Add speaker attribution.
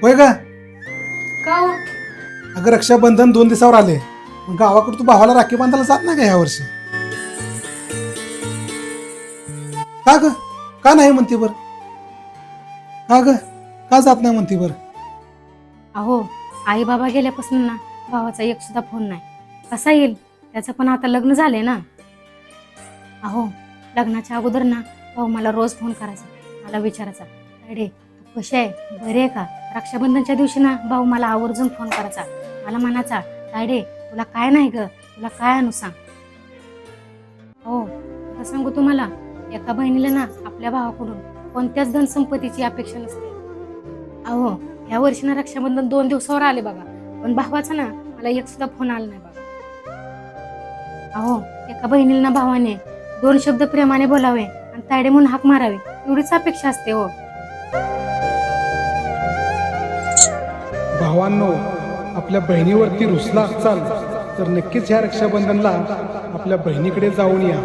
Speaker 1: होय का?
Speaker 2: का हो?
Speaker 1: अगं रक्षाबंधन 2 दिवसावर आले. मग गावाकडे तू भावाला राखी बांधायला जात नाही का ह्या वर्षी? का ग? का नाही म्हणते बर? का ग? का जात नाही म्हणते बर?
Speaker 2: अहो, आई बाबा गेल्यापासून ना भावाचा एक सुद्धा फोन नाही. कसा येईल? त्याचं पण आता लग्न झाले ना. अहो, लग्नाच्या अगोदर ना भाऊ मला रोज फोन करायचा, मला विचारायचा, अरे तू कशी आहे, बरी आहे का? रक्षाबंधनच्या दिवशी ना भाऊ मला आवर्जून फोन करायचा, मला म्हणायचा, तायडे तुला काय नाही ग, तुला काय आणू सांग. हो, आता सांगू तुम्हाला, एका बहिणीला ना आपल्या भावाकडून कोणत्याच धनसंपत्तीची अपेक्षा नसते. अहो, ह्या वर्षी ना रक्षाबंधन 2 दिवसावर आले बघा, पण भावाचा ना मला एक सुद्धा फोन आला नाही बघा. अहो, एका बहिणीला ना भावाने 2 शब्द प्रेमाने बोलावे आणि तायडे म्हणून हाक मारावे एवढीच अपेक्षा असते हो.
Speaker 1: भावांनो, आपल्या बहिणीवरती रुसला असाल तर नक्कीच ह्या रक्षाबंधनला आपल्या बहिणीकडे जाऊन या.